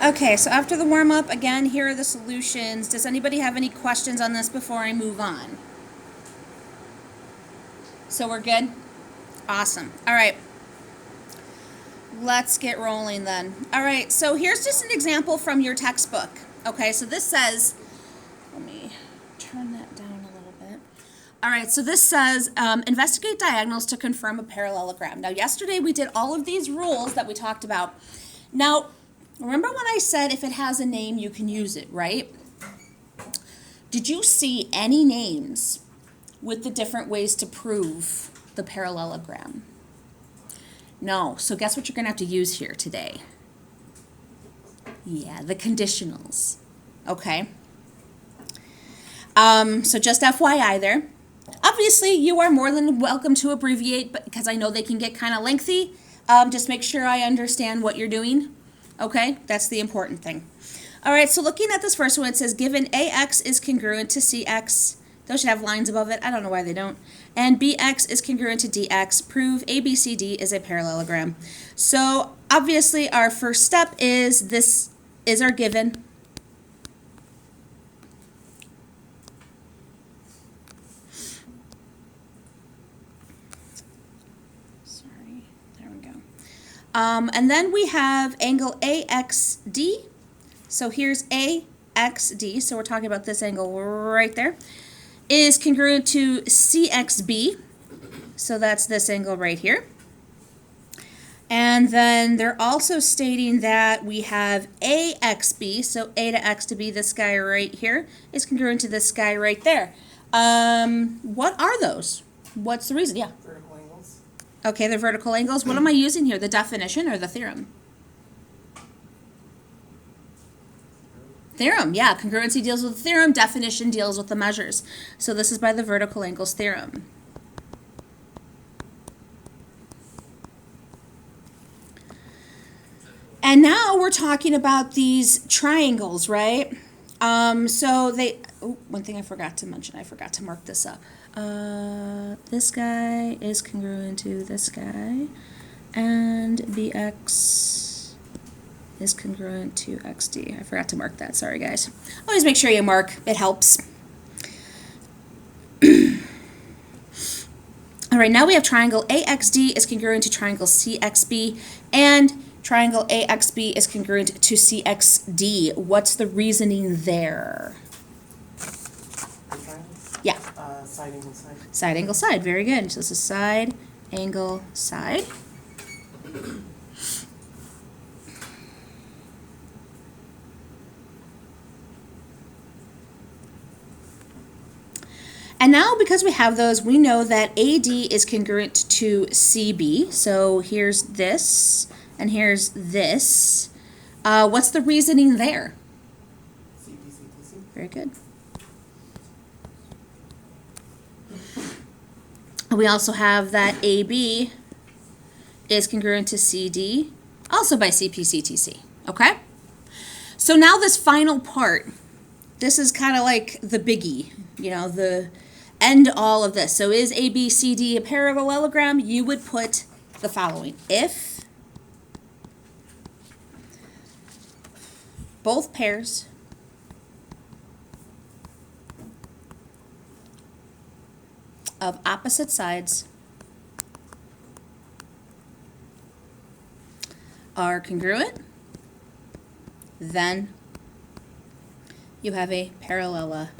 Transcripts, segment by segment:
Okay, so after the warm-up, again, here are the solutions. Does anybody have any questions on this before I move on? So we're good? Awesome. All right. Let's get rolling then. All right, so here's just an example from your textbook. Okay, so this says, let me turn that down a little bit. All right, so this says, investigate diagonals to confirm a parallelogram. Now, yesterday we did all of these rules that we talked about. Now, remember when I said if it has a name, you can use it, right? Did you see any names with the different ways to prove the parallelogram? No. So guess what you're going to have to use here today? Yeah, the conditionals. Okay. So just FYI there. Obviously, you are more than welcome to abbreviate, but because I know they can get kind of lengthy. Just make sure I understand what you're doing. Okay, that's the important thing. All right, so looking at this first one, it says given AX is congruent to CX. Those should have lines above it. I don't know why they don't. And BX is congruent to DX. Prove ABCD is a parallelogram. So obviously our first step is this is our given. Sorry, there we go. And then we have angle AXD. So here's AXD. So we're talking about this angle right there. Is congruent to CXB, so that's this angle right here. And then they're also stating that we have AXB, so A to X to B, this guy right here, is congruent to this guy right there. What are those? What's the reason? Yeah. Vertical angles. Okay, they're vertical angles. What am I using here, the definition or the theorem? Theorem, yeah. Congruency deals with the theorem. Definition deals with the measures. So this is by the vertical angles theorem. And now we're talking about these triangles, right? So they, one thing I forgot to mention, I forgot to mark this up. This guy is congruent to this guy, and BX is congruent to XD. I forgot to mark that. Sorry, guys. Always make sure you mark. It helps. All right, now we have triangle AXD is congruent to triangle CXB, and triangle AXB is congruent to CXD. What's the reasoning there? Yeah. Side angle side. Side angle side. Very good. So this is side angle side. And now, because we have those, we know that AD is congruent to CB. So here's this, and here's this. What's the reasoning there? CPCTC. Very good. We also have that AB is congruent to CD, also by CPCTC. Okay? So now this final part, this is kind of like the biggie, you know, the end all of this. So is ABCD a parallelogram? You would put the following. If both pairs of opposite sides are congruent, then you have a parallelogram.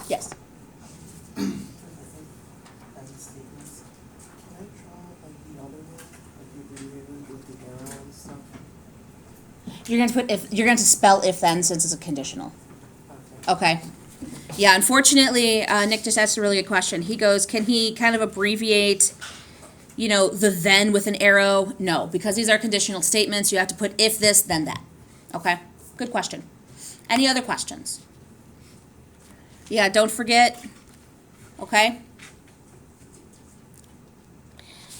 Yes. As a statements, can I draw like the other one, like the abbreviated with the arrow and stuff? You're going to put if. You're going to spell if then since it's a conditional. Okay. Okay. Yeah. Unfortunately, Nick just asked a really good question. He goes, can he kind of abbreviate, you know, the then with an arrow? No, because these are conditional statements. You have to put if this, then that. Okay. Good question. Any other questions? Yeah. Don't forget. Okay.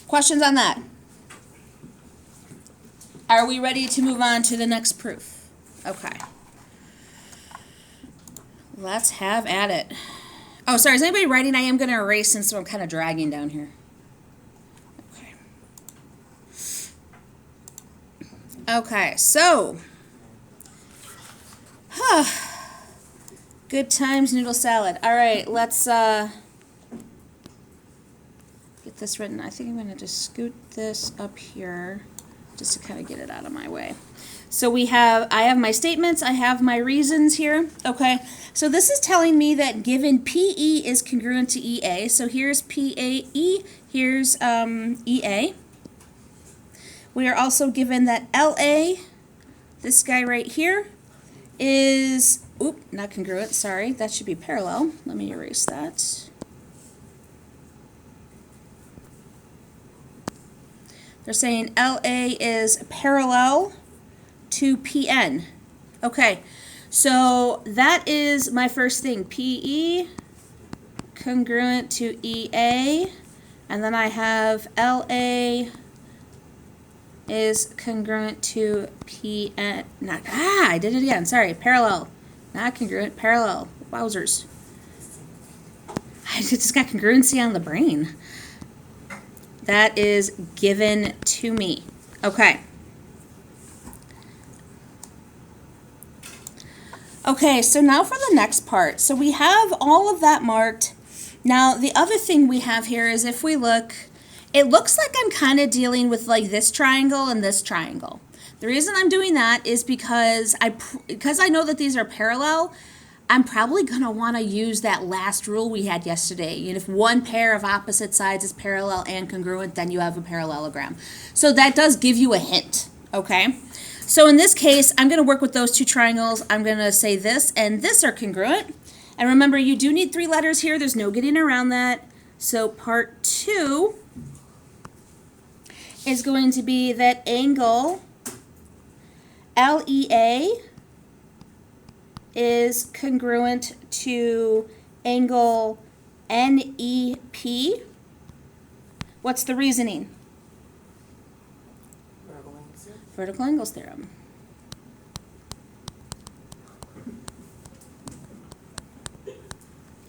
Questions on that? Are we ready to move on to the next proof? Okay. Let's have at it. Oh, sorry. Is anybody writing? I am going to erase since I'm kind of dragging down here. Okay, so good times noodle salad. All right, let's get this written. I think I'm going to just scoot this up here just to kind of get it out of my way. So I have my statements, I have my reasons here. Okay, so this is telling me that given PE is congruent to EA. So here's PAE, here's EA. We are also given that LA, this guy right here, is, not congruent, sorry, that should be parallel. Let me erase that. They're saying LA is parallel to PN. Okay, so that is my first thing. PE congruent to EA, and then I have LA is congruent to PN. I did it again. Sorry, parallel. Not congruent, parallel. Wowzers. I just got congruency on the brain. That is given to me. Okay. Okay, so now for the next part. So we have all of that marked. Now, the other thing we have here is if we look, it looks like I'm kind of dealing with like this triangle and this triangle. The reason I'm doing that is because I know that these are parallel, I'm probably going to want to use that last rule we had yesterday. And if one pair of opposite sides is parallel and congruent, then you have a parallelogram. So that does give you a hint, okay? So in this case, I'm going to work with those two triangles. I'm going to say this and this are congruent. And remember, you do need 3 letters here. There's no getting around that. So part 2 is going to be that angle LEA is congruent to angle NEP. What's the reasoning? Vertical angles theorem.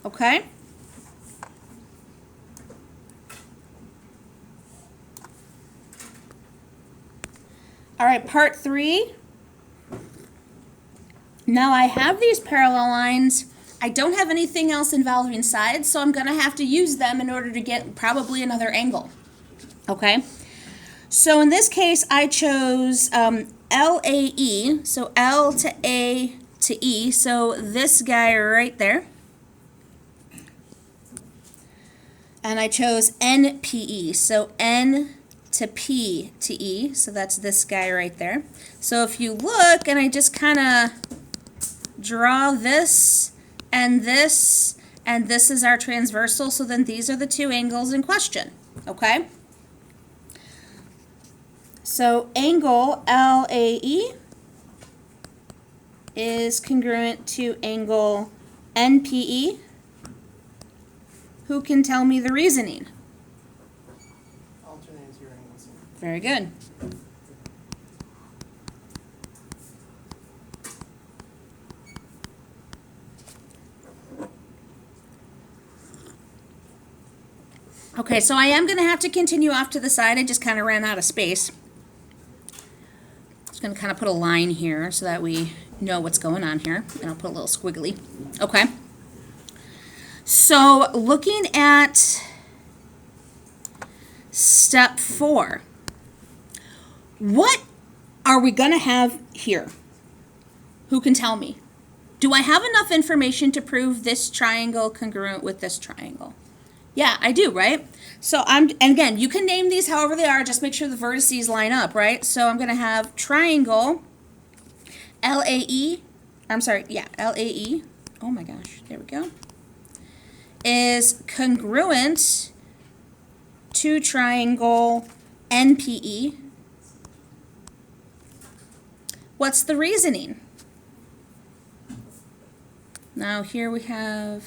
Okay. All right, part 3. Now I have these parallel lines. I don't have anything else involving sides, so I'm going to have to use them in order to get probably another angle. Okay? So in this case, I chose LAE, so L to A to E, so this guy right there. And I chose NPE, so N to P to E, so that's this guy right there. So if you look, and I just kind of draw this, and this is our transversal, so then these are the 2 angles in question, okay? So angle LAE is congruent to angle NPE. Who can tell me the reasoning? Alternate your angles. Very good. Okay, so I am going to have to continue off to the side. I just kind of ran out of space. Just going to kind of put a line here so that we know what's going on here. And I'll put a little squiggly. Okay. So looking at step 4, what are we going to have here? Who can tell me? Do I have enough information to prove this triangle congruent with this triangle? Yeah, I do, right? So and again, you can name these however they are, just make sure the vertices line up, right? So I'm going to have triangle LAE, LAE, oh my gosh, there we go, is congruent to triangle NPE. What's the reasoning? Now here we have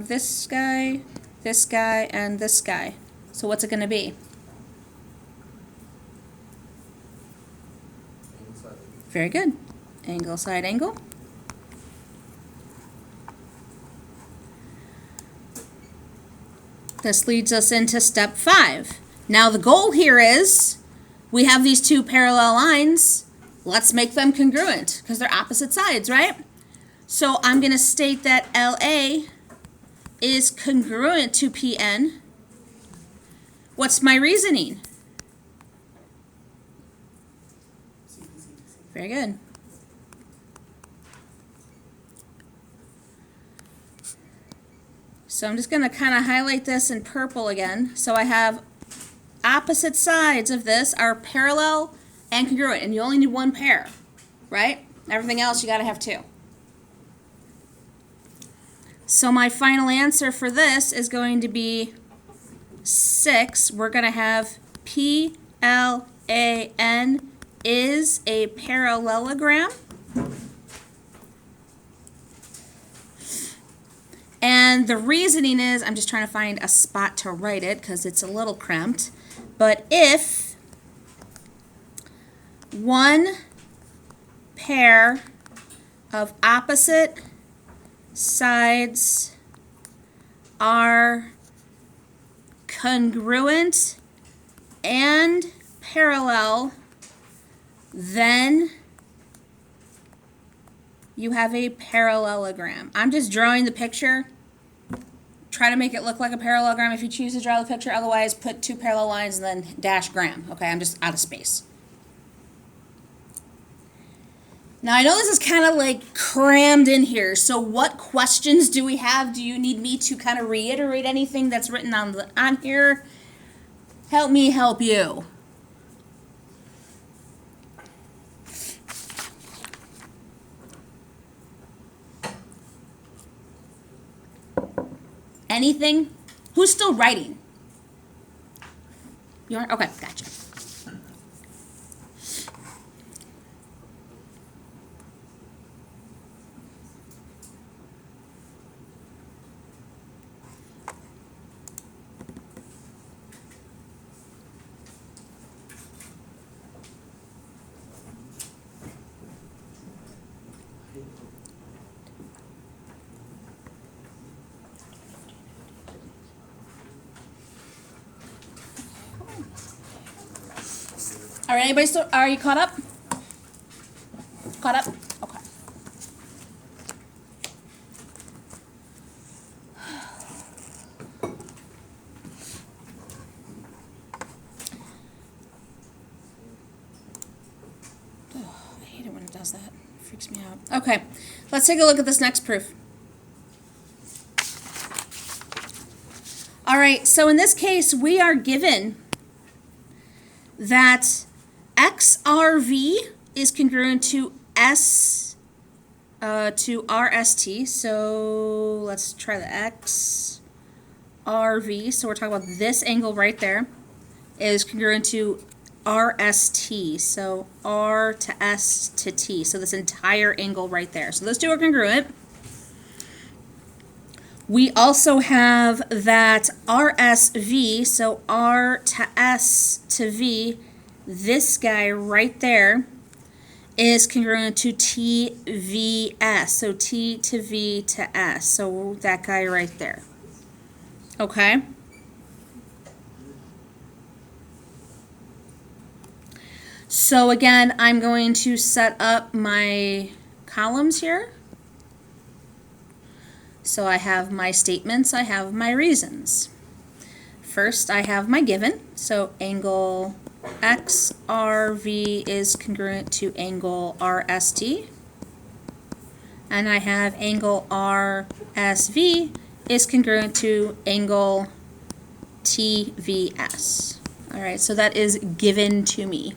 this guy, and this guy. So what's it going to be? Very good. Angle, side, angle. This leads us into step 5. Now the goal here is We have these two parallel lines. Let's make them congruent because they're opposite sides, right? So I'm going to state that LA is congruent to PN. What's my reasoning? Very good. So I'm just going to kind of highlight this in purple again. So I have opposite sides of this are parallel and congruent, and you only need one pair, right? Everything else you got to have two. So my final answer for this is going to be 6. We're going to have PLAN is a parallelogram. And the reasoning is, I'm just trying to find a spot to write it because it's a little cramped. But if one pair of opposite sides are congruent and parallel, then you have a parallelogram. I'm just drawing the picture. Try to make it look like a parallelogram if you choose to draw the picture. Otherwise, put two parallel lines and then dash gram. Okay, I'm just out of space. Now, I know this is kind of like crammed in here. So what questions do we have? Do you need me to kind of reiterate anything that's written on here? Help me help you. Anything? Who's still writing? You are? Okay, gotcha. All right, anybody still, are you caught up? Caught up? Okay. Oh, I hate it when it does that. It freaks me out. Okay, let's take a look at this next proof. All right, so in this case, we are given that XRV is congruent to RST. So let's try the XRV. So we're talking about this angle right there is congruent to RST. So R to S to T. So this entire angle right there. So those two are congruent. We also have that RSV, so R to S to V, this guy right there is congruent to TVS, so T to V to S, so that guy right there. Okay? So again, I'm going to set up my columns here. So I have my statements, I have my reasons. First, I have my given. So angle XRV is congruent to angle RST. And I have angle RSV is congruent to angle TVS. All right, so that is given to me.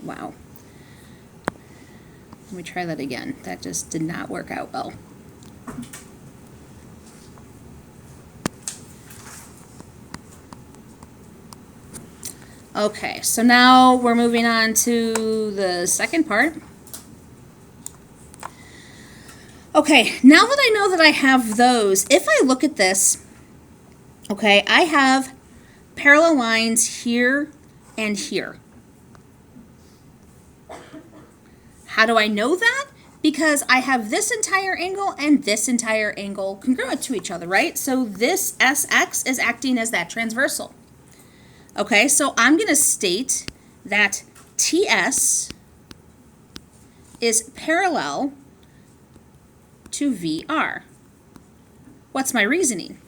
Wow. Let me try that again. That just did not work out well. Okay, so now we're moving on to the second part. Okay, now that I know that I have those, if I look at this, okay, I have parallel lines here and here. How do I know that? Because I have this entire angle and this entire angle congruent to each other, right? So this SX is acting as that transversal. Okay, so I'm going to state that TS is parallel to VR. What's my reasoning?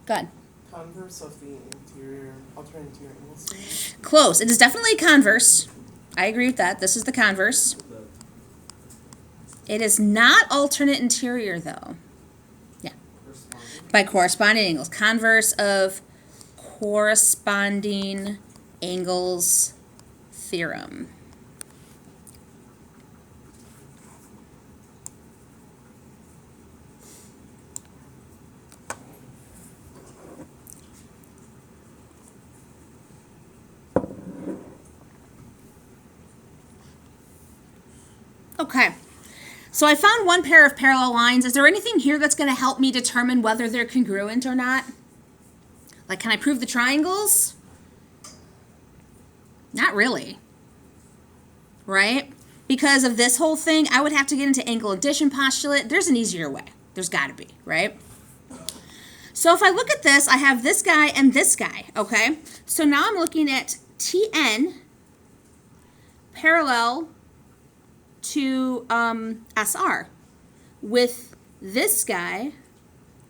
Good. Converse of the alternate interior angles. Close. It is definitely converse. I agree with that. This is the converse. It is not alternate interior, though. Yeah. By corresponding angles. Converse of corresponding angles theorem. Okay, so I found one pair of parallel lines. Is there anything here that's going to help me determine whether they're congruent or not? Like, can I prove the triangles? Not really, right? Because of this whole thing, I would have to get into angle addition postulate. There's an easier way. There's got to be, right? So if I look at this, I have this guy and this guy, okay? So now I'm looking at TN parallel to SR with this guy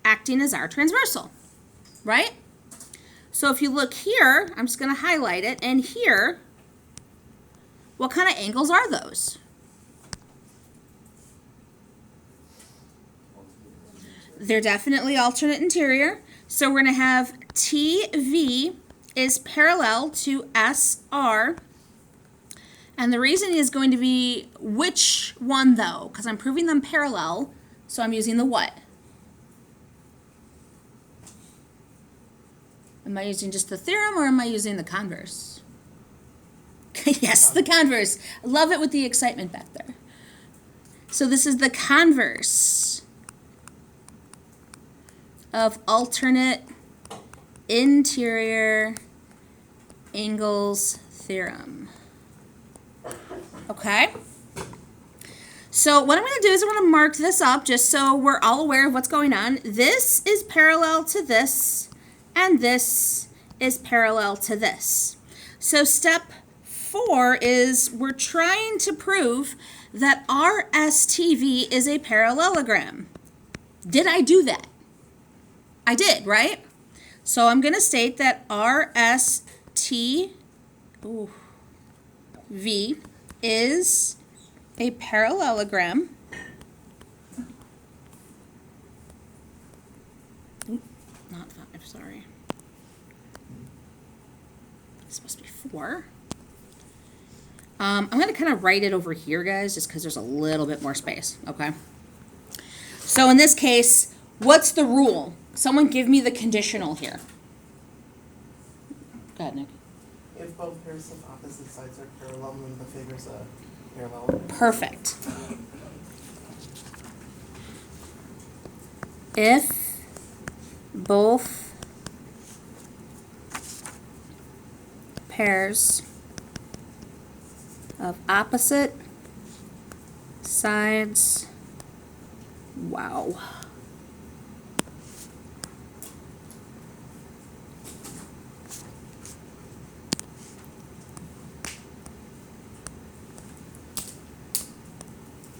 acting as our transversal, right? So if you look here, I'm just going to highlight it, and here, what kind of angles are those? They're definitely alternate interior. So we're going to have TV is parallel to SR. And the reason is going to be which one, though, because I'm proving them parallel, so I'm using the what? Am I using just the theorem, or am I using the converse? Yes, the converse. Love it with the excitement back there. So this is the converse of alternate interior angles theorem. Okay, so what I'm going to do is I'm going to mark this up just so we're all aware of what's going on. This is parallel to this, and this is parallel to this. So step 4 is we're trying to prove that RSTV is a parallelogram. Did I do that? I did, right? So I'm going to state that RSTV is a parallelogram not 5, sorry. It's supposed to be 4. I'm going to kind of write it over here, guys, just because there's a little bit more space, okay? So in this case, what's the rule? Someone give me the conditional here. Go ahead, Nick. If both pairs of opposite sides are parallel, then the figure's a parallel. Perfect. If both pairs of opposite sides, wow.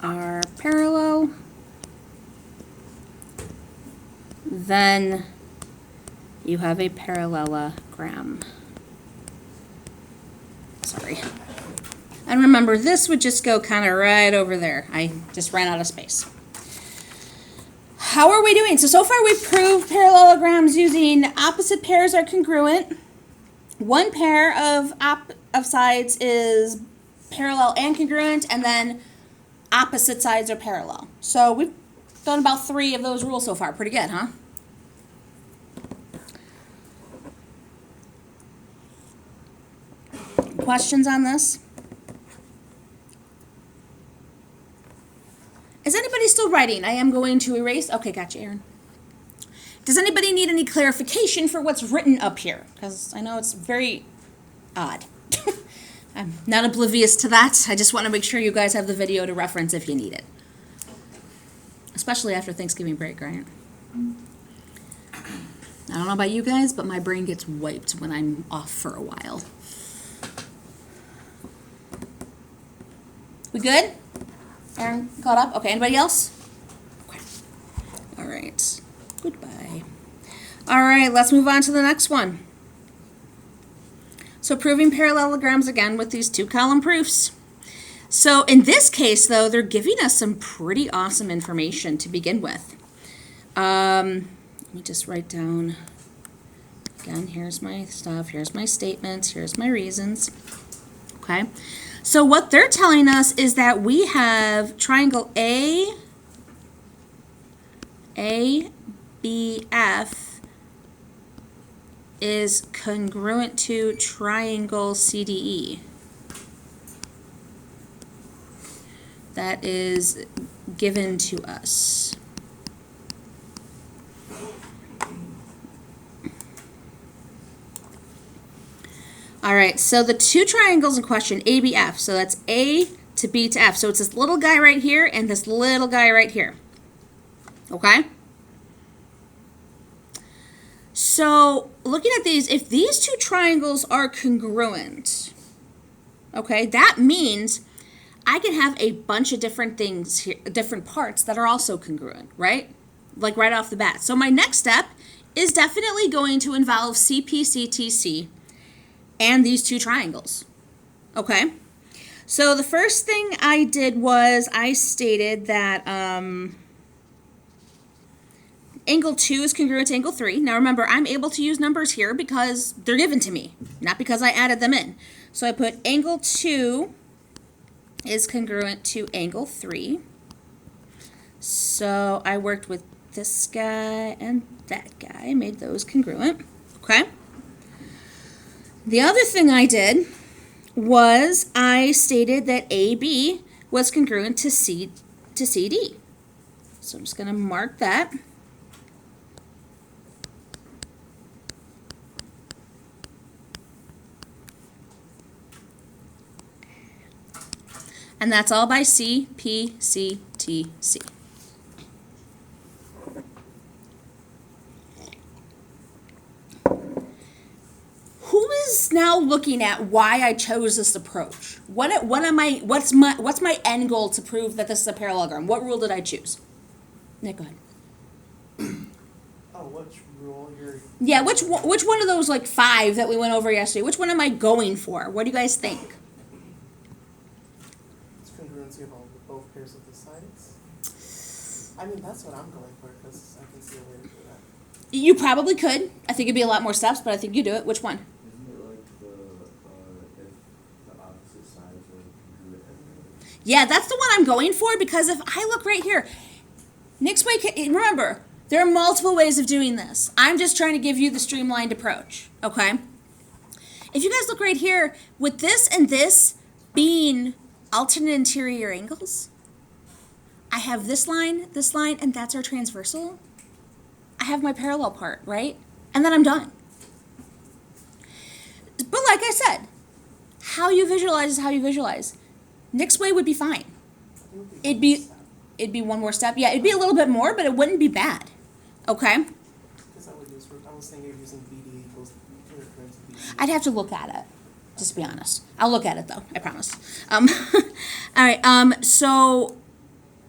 Are parallel, then you have a parallelogram. Sorry. And remember, this would just go kind of right over there. I just ran out of space. How are we doing? So far we've proved parallelograms using opposite pairs are congruent. One pair of sides is parallel and congruent, and then opposite sides are parallel. So we've done about 3 of those rules so far. Pretty good, huh? Questions on this? Is anybody still writing? I am going to erase. Okay, gotcha, Aaron. Does anybody need any clarification for what's written up here? Because I know it's very odd. I'm not oblivious to that. I just want to make sure you guys have the video to reference if you need it. Especially after Thanksgiving break, right? I don't know about you guys, but my brain gets wiped when I'm off for a while. We good? Aaron, caught up? Okay, anybody else? Okay. All right. Goodbye. All right, let's move on to the next one. So proving parallelograms again with these 2-column proofs. So in this case, though, they're giving us some pretty awesome information to begin with. Let me just write down, again, here's my stuff, here's my statements, here's my reasons. Okay, so what they're telling us is that we have triangle ABF is congruent to triangle CDE. That is given to us. All right, so the two triangles in question, ABF, so that's A to B to F. So it's this little guy right here and this little guy right here. Okay? So looking at these, if these two triangles are congruent, okay, that means I can have a bunch of different things here, different parts that are also congruent, right? Like right off the bat. So my next step is definitely going to involve CPCTC and these two triangles, okay? So the first thing I did was I stated that angle 2 is congruent to angle 3. Now remember, I'm able to use numbers here because they're given to me, not because I added them in. So I put angle 2 is congruent to angle 3. So I worked with this guy and that guy, made those congruent, okay? The other thing I did was I stated that AB was congruent to CD. So I'm just going to mark that. And that's all by CPCTC. Who is now looking at why I chose this approach? What's my end goal to prove that this is a parallelogram? What rule did I choose? Nick, go ahead. Oh, which rule you're... Yeah, which one of those like 5 that we went over yesterday? Which one am I going for? What do you guys think? It's congruency of both pairs of the sides. I mean, that's what I'm going for because I can see a way to do that. You probably could. I think it'd be a lot more steps, but I think you do it. Which one? Isn't it like if the opposite sides are congruent? Yeah, that's the one I'm going for because if I look right here, Nick's way, remember, there are multiple ways of doing this. I'm just trying to give you the streamlined approach, okay? If you guys look right here, with this and this being alternate interior angles, I have this line, and that's our transversal. I have my parallel part, right? And then I'm done. But like I said, how you visualize is how you visualize. Nick's way would be fine. It'd be one more step. Yeah, it'd be a little bit more, but it wouldn't be bad. Okay? Because I was saying you're using BD equals BD. I'd have to look at it, just to be honest. I'll look at it though, I promise. All right, so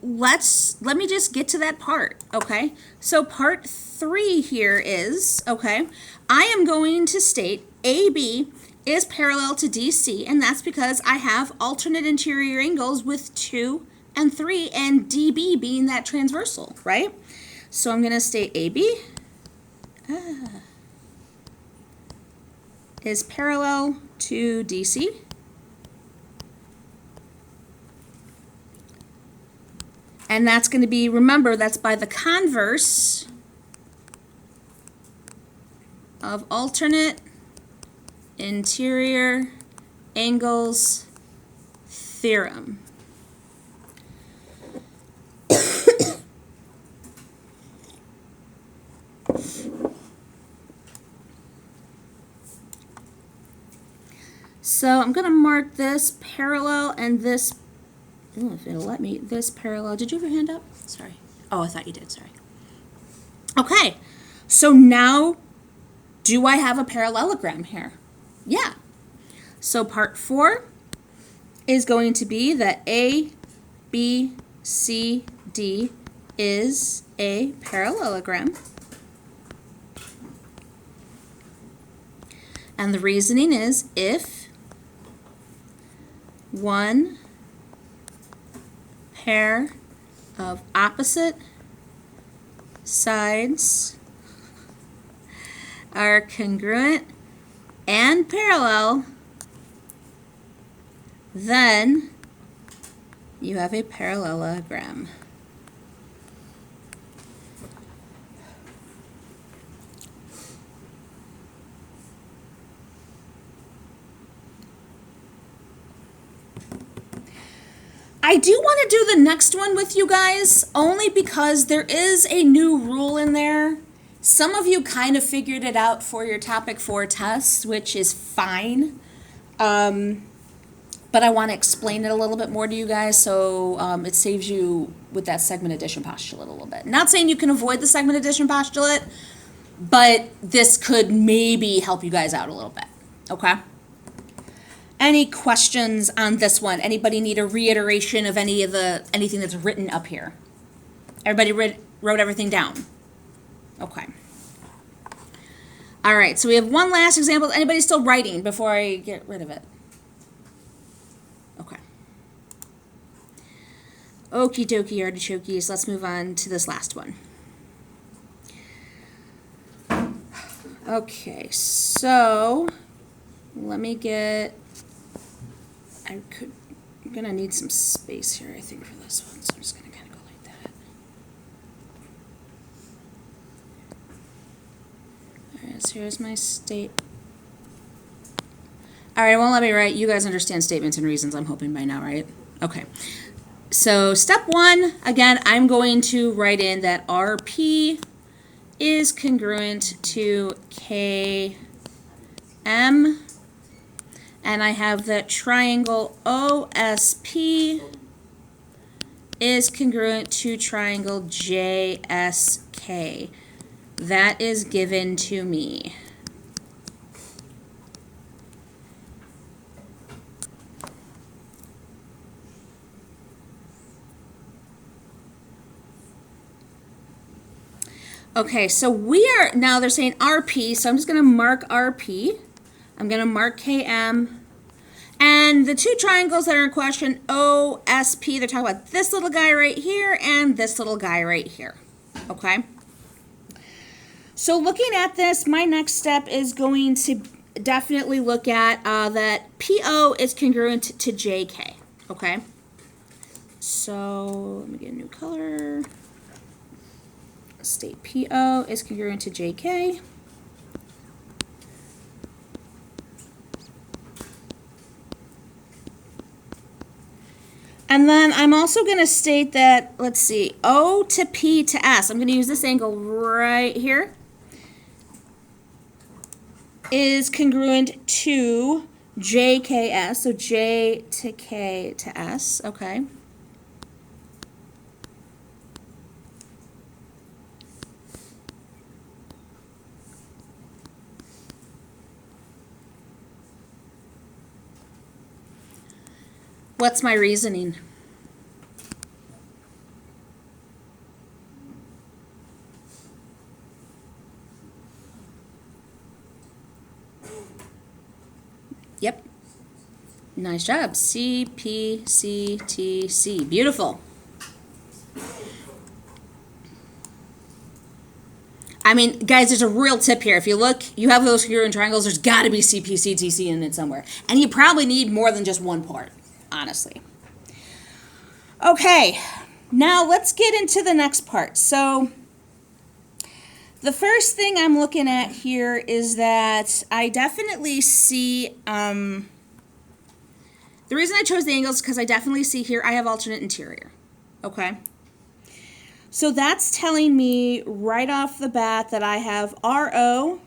let me just get to that part, okay? So part 3 here is, okay, I am going to state AB is parallel to DC, and that's because I have alternate interior angles with 2 and 3, and DB being that transversal, right? So I'm going to state AB is parallel to DC. And that's going to be, remember, that's by the converse of alternate interior angles theorem. So I'm going to mark this parallel and this, oh, if it'll let me, this parallel. Did you have your hand up? Sorry. Oh, I thought you did. Sorry. Okay. So now, do I have a parallelogram here? Yeah. So part 4 is going to be that A, B, C, D is a parallelogram. And the reasoning is if one pair of opposite sides are congruent and parallel, then you have a parallelogram. I do want to do the next one with you guys, only because there is a new rule in there. Some of you kind of figured it out for your topic 4 test, which is fine. But I want to explain it a little bit more to you guys, so it saves you with that segment addition postulate a little bit. Not saying you can avoid the segment addition postulate, but this could maybe help you guys out a little bit, okay? Any questions on this one? Anybody need a reiteration of anything that's written up here? Everybody wrote everything down? Okay. All right, so we have one last example. Anybody still writing before I get rid of it? Okay. Okie dokie artichokes, let's move on to this last one. Okay, so let me get, I'm gonna need some space here, I think, for this one, so I'm just gonna kind of go like that. All right, so here's my state. All right, it won't let me write. You guys understand statements and reasons, I'm hoping by now, right? Okay. So step 1, again, I'm going to write in that RP is congruent to KM, and I have that triangle OSP is congruent to triangle JSK. That is given to me. Okay, so we are, now they're saying RP, so I'm just going to mark RP. I'm going to mark KM. And the two triangles that are in question, OSP, they're talking about this little guy right here and this little guy right here. Okay? So looking at this, my next step is going to definitely look at that PO is congruent to JK. Okay? So let me get a new color. State PO is congruent to JK. And then I'm also going to state that, let's see, O to P to S, I'm going to use this angle right here, is congruent to JKS, so J to K to S, okay. What's my reasoning? Yep. Nice job. C, P, C, T, C. Beautiful. I mean, guys, there's a real tip here. If you look, you have those congruent triangles, there's got to be C, P, C, T, C in it somewhere. And you probably need more than just one part, honestly. Okay, now let's get into the next part. So the first thing I'm looking at here is that I definitely see, the reason I chose the angles is because I definitely see here I have alternate interior, okay? So that's telling me right off the bat that I have RO,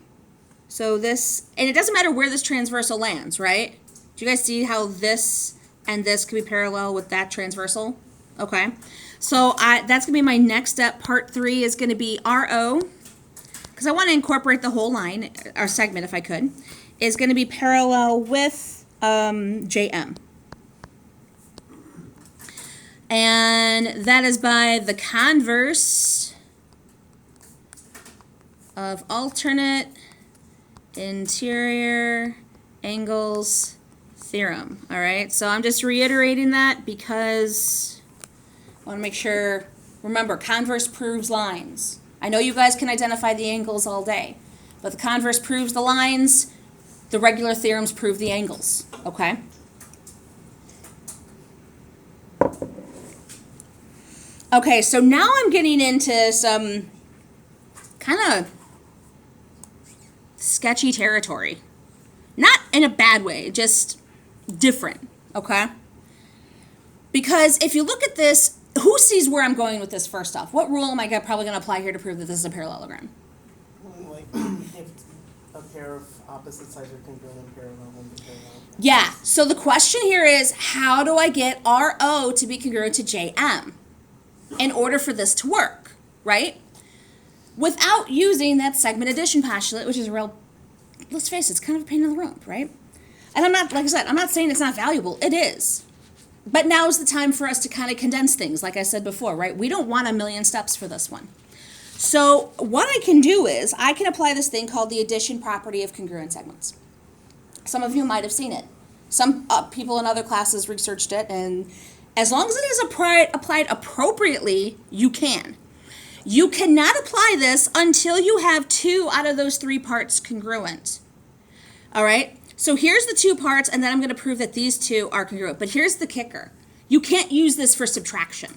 so this, and it doesn't matter where this transversal lands, right? Do you guys see how this and this can be parallel with that transversal? Okay. So that's going to be my next step. Part 3 is going to be RO, because I want to incorporate the whole line, or segment if I could, is going to be parallel with JM. And that is by the converse of alternate interior angles theorem. All right, so I'm just reiterating that because I want to make sure, remember, converse proves lines. I know you guys can identify the angles all day, but the converse proves the lines, the regular theorems prove the angles, okay? Okay, so now I'm getting into some kind of sketchy territory. Not in a bad way, just different, okay? Because if you look at this, who sees where I'm going with this first off? What rule am I probably going to apply here to prove that this is a parallelogram? Like, if a pair of opposite sides are congruent and parallel, then they're parallel. Yeah, so the question here is, how do I get RO to be congruent to JM in order for this to work, right? Without using that segment addition postulate, which is a real, let's face it, it's kind of a pain in the rump, right? And I'm not, like I said, I'm not saying it's not valuable. It is. But now is the time for us to kind of condense things, like I said before, right? We don't want a million steps for this one. So what I can do is I can apply this thing called the addition property of congruent segments. Some of you might have seen it. Some people in other classes researched it, and as long as it is applied appropriately, you can. You cannot apply this until you have 2 out of those 3 parts congruent. All right? So here's the 2 parts, and then I'm going to prove that these 2 are congruent. But here's the kicker. You can't use this for subtraction.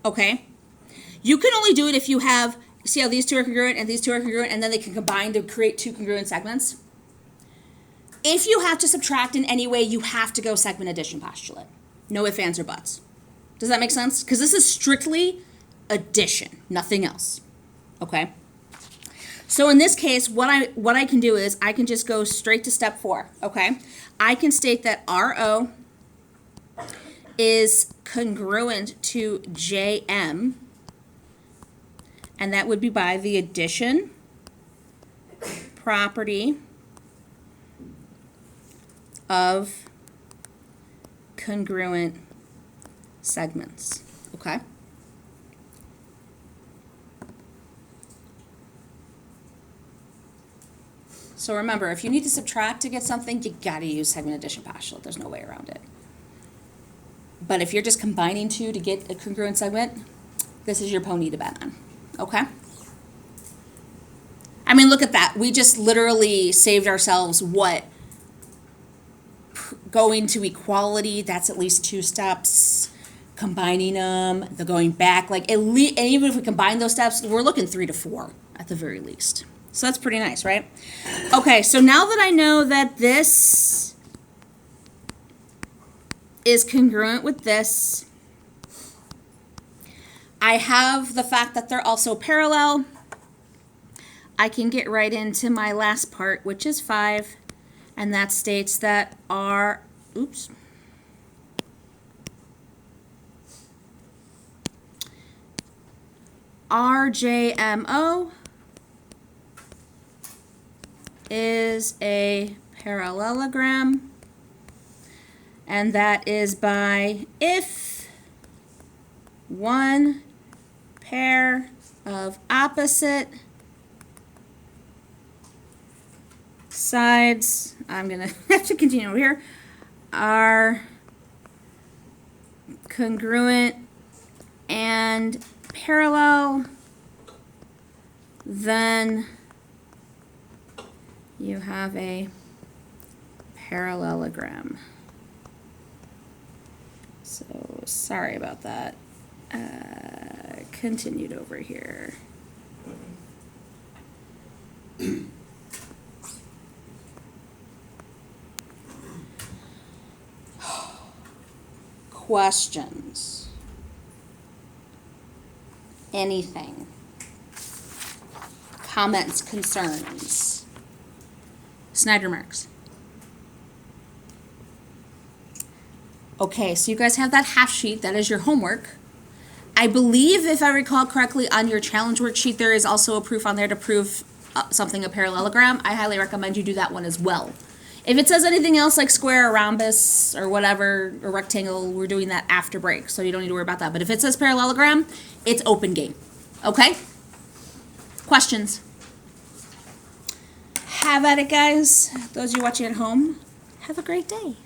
Okay? You can only do it if you have, see how these 2 are congruent and these 2 are congruent, and then they can combine to create 2 congruent segments? If you have to subtract in any way, you have to go segment addition postulate. No ifs, ands, or buts. Does that make sense? Because this is strictly addition, nothing else. Okay? So in this case, what I can do is I can just go straight to step 4, okay? I can state that RO is congruent to JM, and that would be by the addition property of congruent segments, okay? So remember, if you need to subtract to get something, you gotta use segment addition postulate. There's no way around it. But if you're just combining 2 to get a congruent segment, this is your pony to bet on, okay? I mean, look at that. We just literally saved ourselves what? Going to equality, that's at least 2 steps. Combining them, the going back, like at least, and even if we combine those steps, we're looking 3 to 4 at the very least. So that's pretty nice, right? Okay, so now that I know that this is congruent with this, I have the fact that they're also parallel. I can get right into my last part, which is 5, and that states that RJMO is a parallelogram, and that is by if one pair of opposite sides, I'm going to have to continue over here, are congruent and parallel, then you have a parallelogram. So sorry about that. Continued over here. Questions? Anything? Comments, concerns? Snyder marks. Okay, so you guys have that half sheet. That is your homework. I believe, if I recall correctly, on your challenge worksheet, there is also a proof on there to prove something, a parallelogram. I highly recommend you do that one as well. If it says anything else like square or rhombus or whatever, or rectangle, we're doing that after break, so you don't need to worry about that. But if it says parallelogram, it's open game. Okay? Questions? Have at it, guys. Those of you watching at home, have a great day.